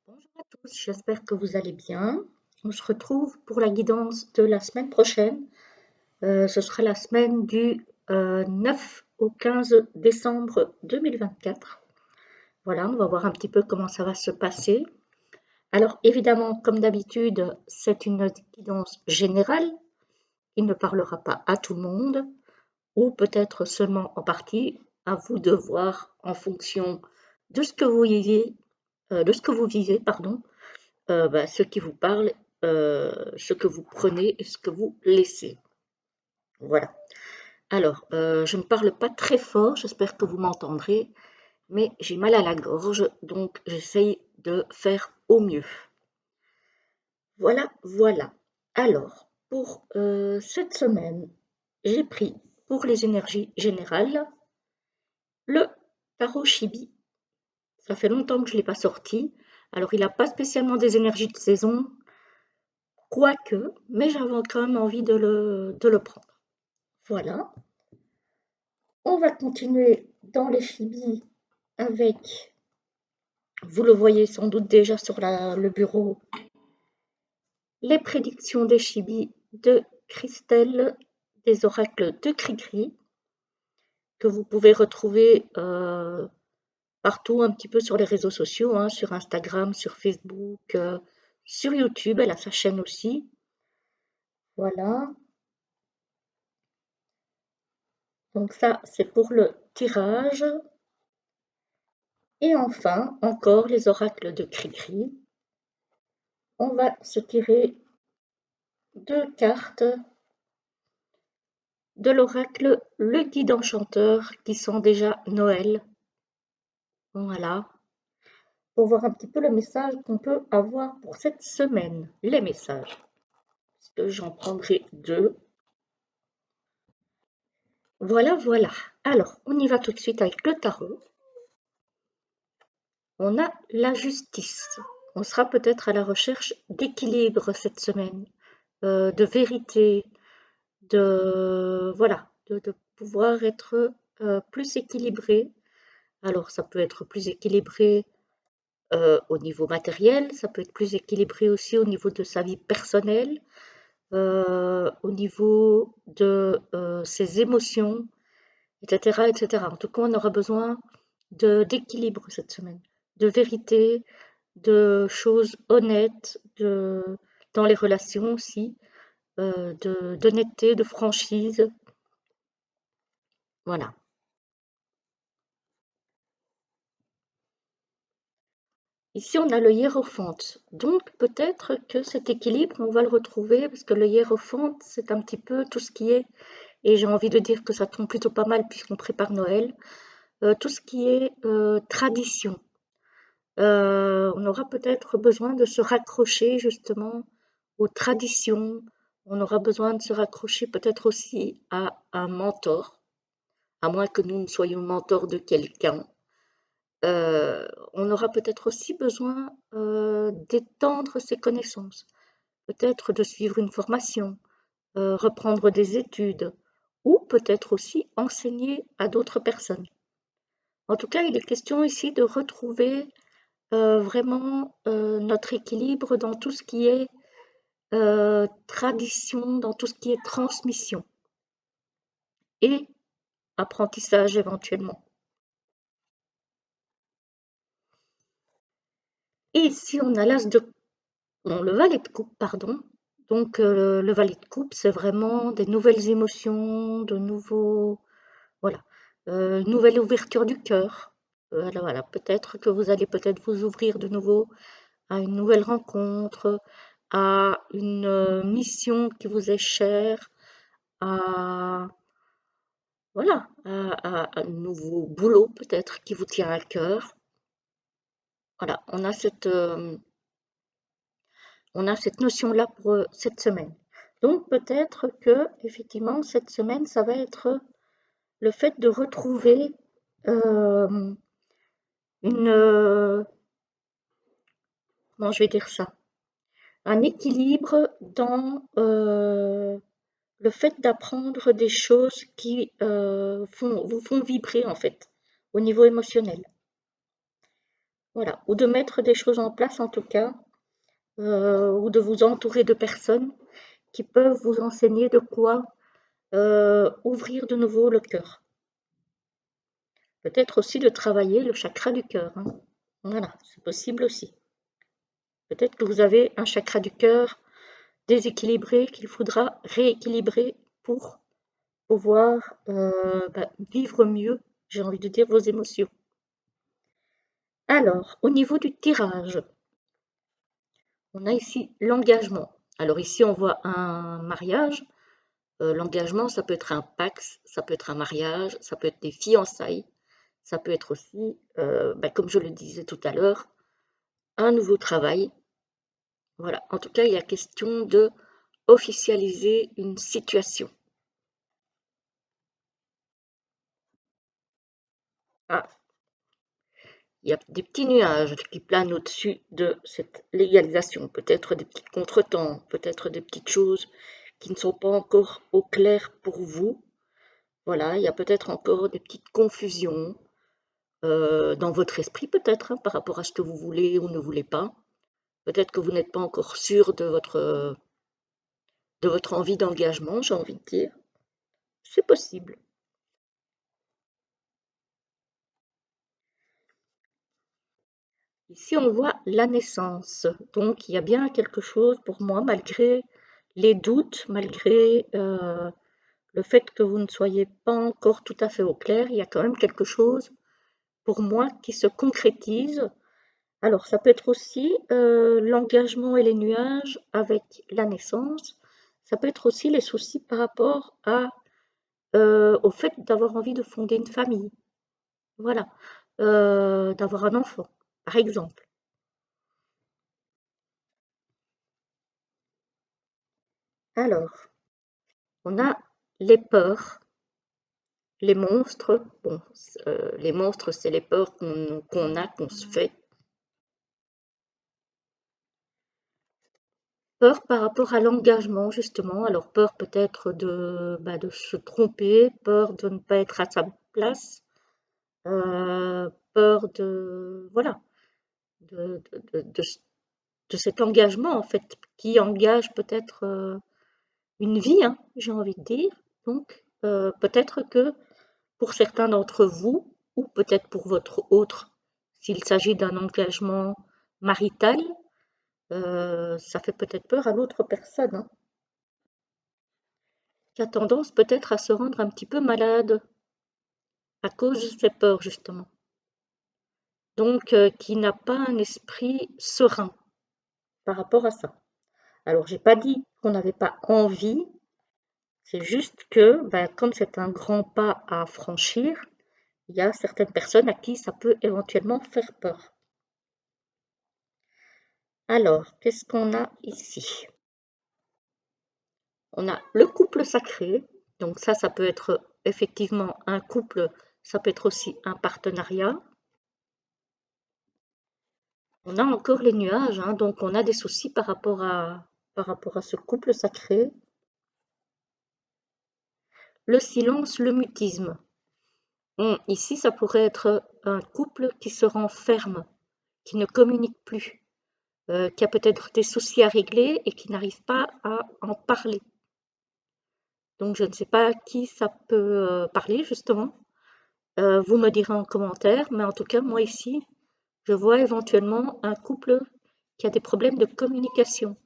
Bonjour à tous, j'espère que vous allez bien. On se retrouve pour la guidance de la semaine prochaine. Ce sera la semaine du 9 au 15 décembre 2024. Voilà, on va voir un petit peu comment ça va se passer. Alors évidemment, comme d'habitude, c'est une guidance générale qui ne parlera pas à tout le monde, ou peut-être seulement en partie. À vous de voir en fonction de ce que vous vivez, pardon, ce qui vous parle, ce que vous prenez et ce que vous laissez. Voilà. Alors, je ne parle pas très fort, j'espère que vous m'entendrez, mais j'ai mal à la gorge, donc j'essaye de faire au mieux. Voilà, voilà. Alors, pour cette semaine, j'ai pris pour les énergies générales le tarot Chibi. Ça fait longtemps que je ne l'ai pas sorti. Alors, il n'a pas spécialement des énergies de saison, quoique, mais j'avais quand même envie de le prendre. Voilà. On va continuer dans les chibis avec, vous le voyez sans doute déjà sur le bureau, les prédictions des chibis de Christelle des oracles de Cricri, que vous pouvez retrouver partout un petit peu sur les réseaux sociaux, hein, sur Instagram, sur Facebook, sur YouTube, elle a sa chaîne aussi. Voilà. Donc ça, c'est pour le tirage. Et enfin, encore les oracles de Cricri. On va se tirer deux cartes de l'oracle Le Guide Enchanteur qui sont déjà Noël. Voilà. Pour voir un petit peu le message qu'on peut avoir pour cette semaine. Les messages. Parce que j'en prendrai deux. Voilà, voilà. Alors, on y va tout de suite avec le tarot. On a la justice. On sera peut-être à la recherche d'équilibre cette semaine, de vérité, de pouvoir être plus équilibré. Alors, ça peut être plus équilibré au niveau matériel, ça peut être plus équilibré aussi au niveau de sa vie personnelle, au niveau de ses émotions, etc., etc. En tout cas, on aura besoin d'équilibre cette semaine, de vérité, de choses honnêtes, dans les relations aussi, d'honnêteté, de franchise. Voilà. Ici, on a le hiérophante. Donc, peut-être que cet équilibre, on va le retrouver parce que le hiérophante, c'est un petit peu tout ce qui est, et j'ai envie de dire que ça tombe plutôt pas mal puisqu'on prépare Noël, tout ce qui est tradition. On aura peut-être besoin de se raccrocher justement aux traditions. On aura besoin de se raccrocher peut-être aussi à un mentor, à moins que nous ne soyons mentors de quelqu'un. On aura peut-être aussi besoin d'étendre ses connaissances, peut-être de suivre une formation, reprendre des études ou peut-être aussi enseigner à d'autres personnes. En tout cas, il est question ici de retrouver vraiment notre équilibre dans tout ce qui est tradition, dans tout ce qui est transmission et apprentissage éventuellement. Et ici, on a le valet de coupe, pardon. Donc, le valet de coupe, c'est vraiment des nouvelles émotions, de nouveaux, voilà, nouvelle ouverture du cœur. Voilà, voilà, peut-être que vous allez peut-être vous ouvrir de nouveau à une nouvelle rencontre, à une mission qui vous est chère, à, voilà, à un nouveau boulot peut-être qui vous tient à cœur. Voilà, on a cette notion-là pour cette semaine. Donc peut-être que effectivement cette semaine, ça va être le fait de retrouver euh, une, comment je vais dire ça, un équilibre dans le fait d'apprendre des choses qui vous font vibrer en fait au niveau émotionnel. Voilà, ou de mettre des choses en place en tout cas, ou de vous entourer de personnes qui peuvent vous enseigner de quoi ouvrir de nouveau le cœur. Peut-être aussi de travailler le chakra du cœur, hein. Voilà, c'est possible aussi. Peut-être que vous avez un chakra du cœur déséquilibré qu'il faudra rééquilibrer pour pouvoir vivre mieux, j'ai envie de dire, vos émotions. Alors, au niveau du tirage, on a ici l'engagement. Alors ici, on voit un mariage. L'engagement, ça peut être un pax, ça peut être un mariage, ça peut être des fiançailles, ça peut être aussi, comme je le disais tout à l'heure, un nouveau travail. Voilà, en tout cas, il y a question de officialiser une situation. Ah, il y a des petits nuages qui planent au-dessus de cette légalisation, peut-être des petits contretemps, peut-être des petites choses qui ne sont pas encore au clair pour vous. Voilà, il y a peut-être encore des petites confusions dans votre esprit, peut-être, hein, par rapport à ce que vous voulez ou ne voulez pas. Peut-être que vous n'êtes pas encore sûr de votre envie d'engagement, j'ai envie de dire. C'est possible. Ici, on voit la naissance. Donc, il y a bien quelque chose pour moi, malgré les doutes, malgré le fait que vous ne soyez pas encore tout à fait au clair, il y a quand même quelque chose pour moi qui se concrétise. Alors, ça peut être aussi l'engagement et les nuages avec la naissance. Ça peut être aussi les soucis par rapport au fait d'avoir envie de fonder une famille. Voilà. D'avoir un enfant, par exemple. Alors, on a les peurs, les monstres. Bon, les monstres, c'est les peurs qu'on a, qu'on se fait. Peur par rapport à l'engagement, justement. Alors, peur peut-être de se tromper, peur de ne pas être à sa place, peur de, voilà, de, de, de, de cet engagement, en fait, qui engage peut-être une vie, hein, j'ai envie de dire. Donc, peut-être que pour certains d'entre vous, ou peut-être pour votre autre, s'il s'agit d'un engagement marital, ça fait peut-être peur à l'autre personne, hein, qui a tendance peut-être à se rendre un petit peu malade à cause de ses peurs, justement. Donc, qui n'a pas un esprit serein par rapport à ça. Alors, j'ai pas dit qu'on n'avait pas envie, c'est juste que, comme c'est un grand pas à franchir, il y a certaines personnes à qui ça peut éventuellement faire peur. Alors, qu'est-ce qu'on a ici? On a le couple sacré, donc ça peut être effectivement un couple, ça peut être aussi un partenariat. On a encore les nuages, hein, donc on a des soucis par rapport à ce couple sacré. Le silence, le mutisme. Ici, ça pourrait être un couple qui se renferme, qui ne communique plus, qui a peut-être des soucis à régler et qui n'arrive pas à en parler. Donc, je ne sais pas à qui ça peut parler, justement. Vous me direz en commentaire, mais en tout cas, moi ici, je vois éventuellement un couple qui a des problèmes de communication,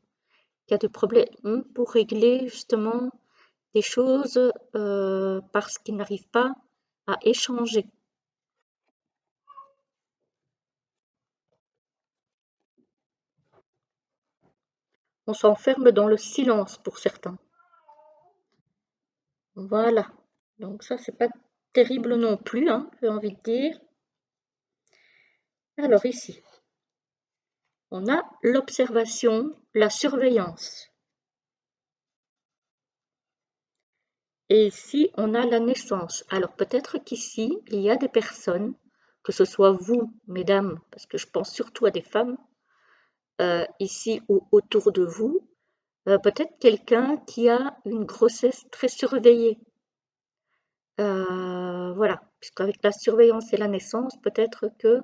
qui a des problèmes pour régler justement des choses parce qu'ils n'arrivent pas à échanger. On s'enferme dans le silence pour certains. Voilà. Donc ça, c'est pas terrible non plus, hein, j'ai envie de dire. Alors ici, on a l'observation, la surveillance. Et ici, on a la naissance. Alors peut-être qu'ici, il y a des personnes, que ce soit vous, mesdames, parce que je pense surtout à des femmes, ici ou autour de vous, peut-être quelqu'un qui a une grossesse très surveillée. Voilà, puisqu'avec la surveillance et la naissance, peut-être que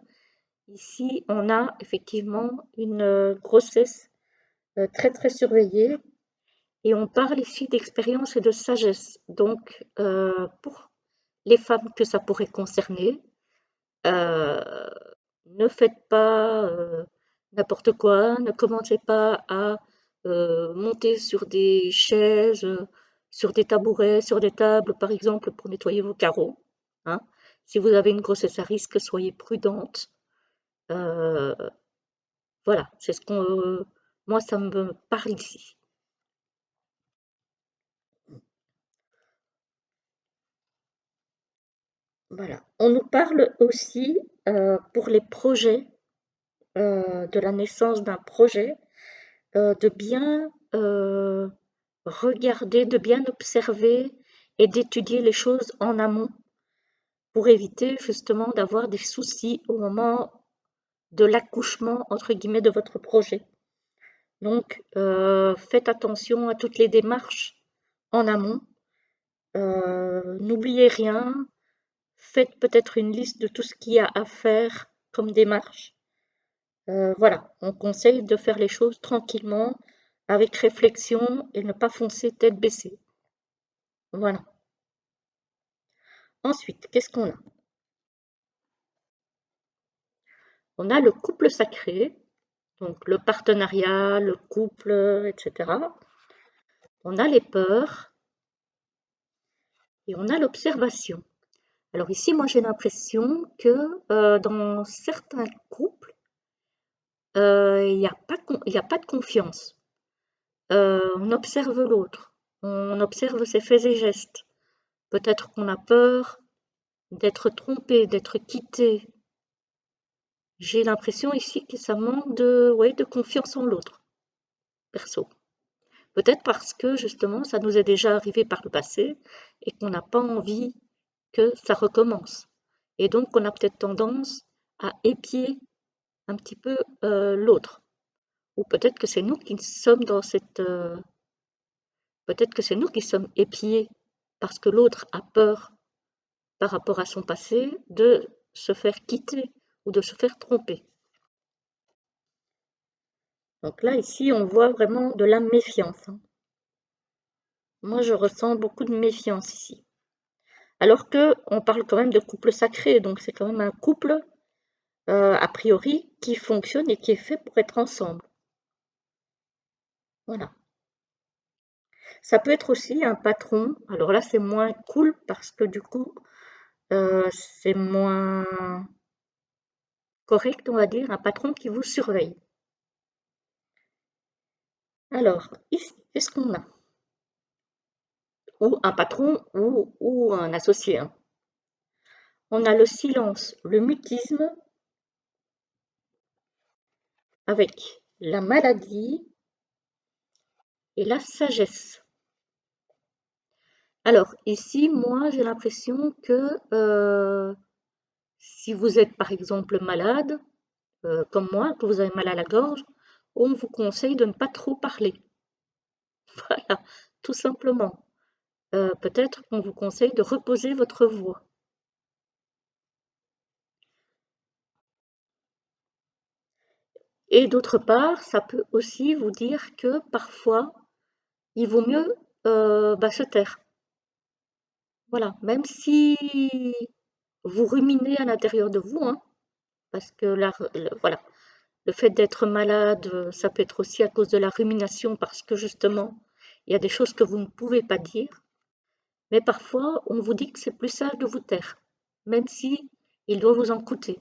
Ici, on a effectivement une grossesse très très surveillée et on parle ici d'expérience et de sagesse. Donc, pour les femmes que ça pourrait concerner, euh, ne faites pas n'importe quoi, ne commencez pas à monter sur des chaises, sur des tabourets, sur des tables, par exemple, pour nettoyer vos carreaux, hein. Si vous avez une grossesse à risque, soyez prudente. Euh, voilà, c'est ce qu'on, moi, ça me parle ici. Voilà. On nous parle aussi pour les projets, de la naissance d'un projet, de bien regarder, de bien observer et d'étudier les choses en amont pour éviter justement d'avoir des soucis au moment de l'accouchement, entre guillemets, de votre projet. Donc, faites attention à toutes les démarches en amont. N'oubliez rien. Faites peut-être une liste de tout ce qu'il y a à faire comme démarche. Voilà, on conseille de faire les choses tranquillement, avec réflexion et ne pas foncer tête baissée. Voilà. Ensuite, qu'est-ce qu'on a? On a le couple sacré, donc le partenariat, le couple, etc. On a les peurs et on a l'observation. Alors ici, moi j'ai l'impression que dans certains couples, il n'y a pas, il y a pas de confiance. On observe l'autre, on observe ses faits et gestes. Peut-être qu'on a peur d'être trompé, d'être quitté. J'ai l'impression ici que ça manque de, ouais, de confiance en l'autre, perso. Peut-être parce que justement, ça nous est déjà arrivé par le passé et qu'on n'a pas envie que ça recommence. Et donc, on a peut-être tendance à épier un petit peu l'autre. Ou peut-être que c'est nous qui sommes dans cette... peut-être que c'est nous qui sommes épiés parce que l'autre a peur par rapport à son passé de se faire quitter ou de se faire tromper. Donc là, ici, on voit vraiment de la méfiance, hein. Moi, je ressens beaucoup de méfiance ici. Alors que on parle quand même de couple sacré, donc c'est quand même un couple, a priori, qui fonctionne et qui est fait pour être ensemble. Voilà. Ça peut être aussi un patron. Alors là, c'est moins cool parce que du coup, c'est moins correct, on va dire, un patron qui vous surveille. Alors, ici, qu'est-ce qu'on a? Ou un patron ou un associé, hein. On a le silence, le mutisme avec la maladie et la sagesse. Alors ici, moi, j'ai l'impression que si vous êtes par exemple malade, comme moi, que vous avez mal à la gorge, on vous conseille de ne pas trop parler. Voilà, tout simplement. Peut-être qu'on vous conseille de reposer votre voix. Et d'autre part, ça peut aussi vous dire que parfois, il vaut mieux se taire. Voilà, même si vous ruminez à l'intérieur de vous, hein, parce que voilà, le fait d'être malade, ça peut être aussi à cause de la rumination parce que justement, il y a des choses que vous ne pouvez pas dire. Mais parfois, on vous dit que c'est plus sage de vous taire, même si il doit vous en coûter.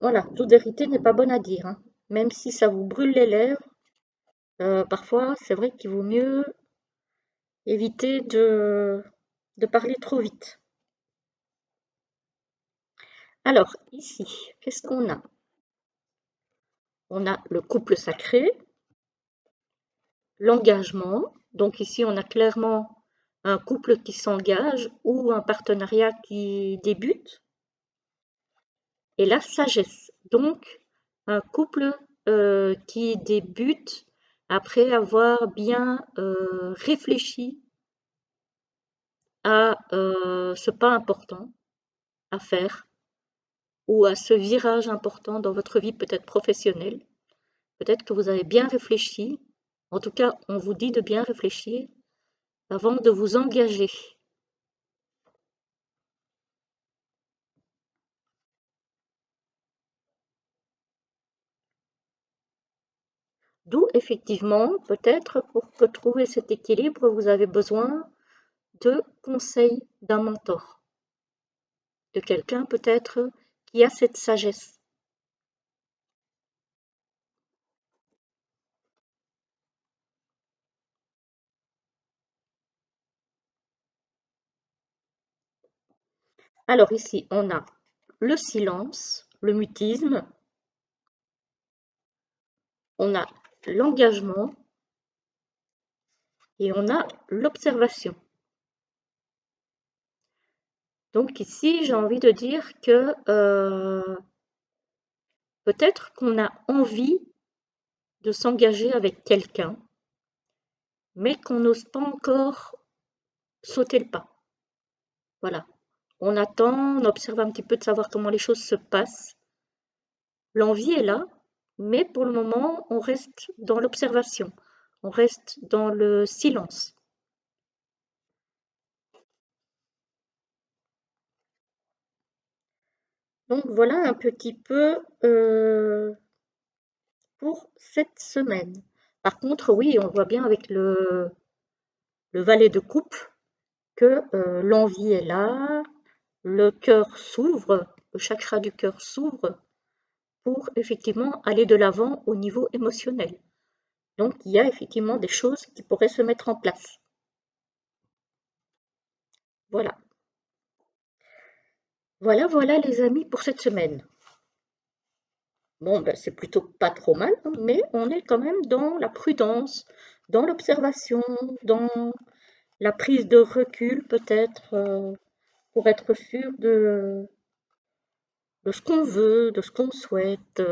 Voilà, toute vérité n'est pas bonne à dire, hein. Même si ça vous brûle les lèvres, parfois, c'est vrai qu'il vaut mieux éviter de parler trop vite. Alors, ici, qu'est-ce qu'on a? On a le couple sacré, l'engagement. Donc ici, on a clairement un couple qui s'engage ou un partenariat qui débute. Et la sagesse. Donc, un couple qui débute après avoir bien réfléchi à ce pas important. à faire ou à ce virage important dans votre vie peut-être professionnelle. Peut-être que vous avez bien réfléchi. En tout cas, on vous dit de bien réfléchir avant de vous engager. D'où effectivement, peut-être pour que trouver cet équilibre, vous avez besoin de conseils d'un mentor, de quelqu'un peut-être qui a cette sagesse. Alors ici, on a le silence, le mutisme, on a l'engagement et on a l'observation. Donc ici, j'ai envie de dire que peut-être qu'on a envie de s'engager avec quelqu'un, mais qu'on n'ose pas encore sauter le pas. Voilà. On attend, on observe un petit peu de savoir comment les choses se passent. L'envie est là, mais pour le moment, on reste dans l'observation, on reste dans le silence. Donc voilà un petit peu pour cette semaine. Par contre, oui, on voit bien avec le valet de coupe que l'envie est là, le cœur s'ouvre, le chakra du cœur s'ouvre pour effectivement aller de l'avant au niveau émotionnel. Donc il y a effectivement des choses qui pourraient se mettre en place. Voilà. Voilà les amis pour cette semaine. Bon, ben, c'est plutôt pas trop mal, hein, mais on est quand même dans la prudence, dans l'observation, dans la prise de recul peut-être, pour être sûr de ce qu'on veut, de ce qu'on souhaite.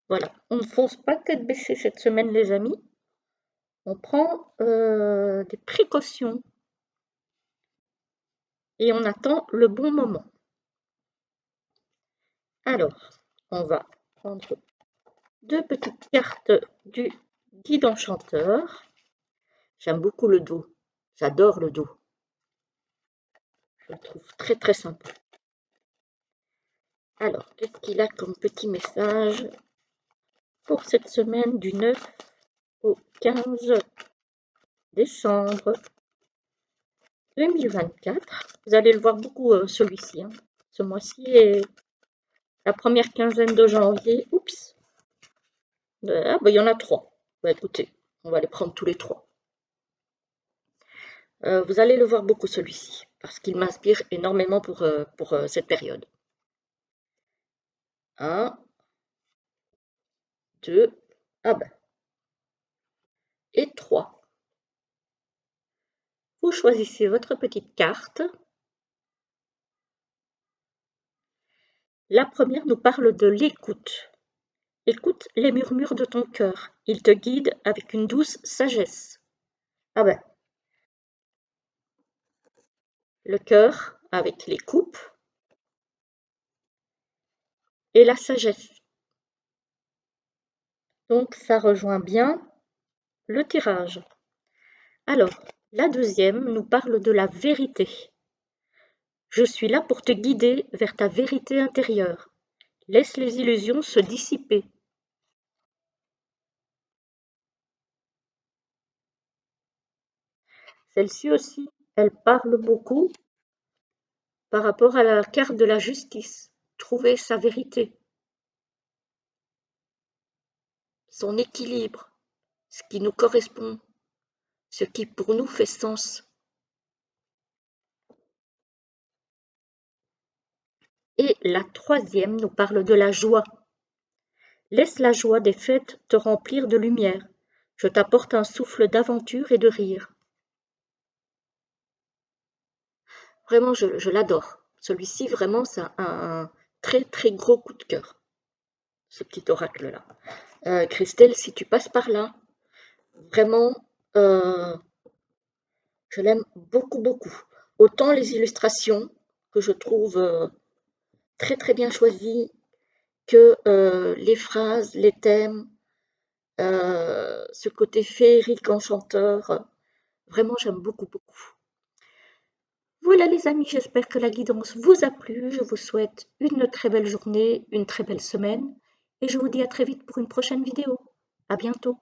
Voilà, on ne fonce pas tête baissée cette semaine les amis, on prend des précautions et on attend le bon moment. Alors, on va prendre deux petites cartes du guide enchanteur. J'aime beaucoup le dos, j'adore le dos, je le trouve très très sympa. Alors, qu'est-ce qu'il a comme petit message pour cette semaine du 9 au 15 décembre 2024? Vous allez le voir beaucoup celui-ci, hein. Ce mois-ci est la première quinzaine de janvier. Oups, ah, bah, il y en a trois. Bah, écoutez, on va les prendre tous les trois. Vous allez le voir beaucoup celui-ci, parce qu'il m'inspire énormément pour cette période. 1, 2, ah ben, et 3. Vous choisissez votre petite carte. La première nous parle de l'écoute. Écoute les murmures de ton cœur. Il te guide avec une douce sagesse. Ah ben, le cœur avec les coupes et la sagesse. Donc ça rejoint bien le tirage. Alors, la deuxième nous parle de la vérité. Je suis là pour te guider vers ta vérité intérieure. Laisse les illusions se dissiper. Celle-ci aussi, elle parle beaucoup par rapport à la carte de la justice. Trouver sa vérité, son équilibre, ce qui nous correspond, ce qui pour nous fait sens. Et la troisième nous parle de la joie. Laisse la joie des fêtes te remplir de lumière. Je t'apporte un souffle d'aventure et de rire. Vraiment, je l'adore. Celui-ci, vraiment, c'est un très très gros coup de cœur, ce petit oracle-là. Christelle, si tu passes par là, vraiment, je l'aime beaucoup beaucoup. Autant les illustrations, que je trouve très très bien choisi, que les phrases, les thèmes, ce côté féerique enchanteur, vraiment j'aime beaucoup beaucoup. Voilà les amis, j'espère que la guidance vous a plu. Je vous souhaite une très belle journée, une très belle semaine et je vous dis à très vite pour une prochaine vidéo. À bientôt.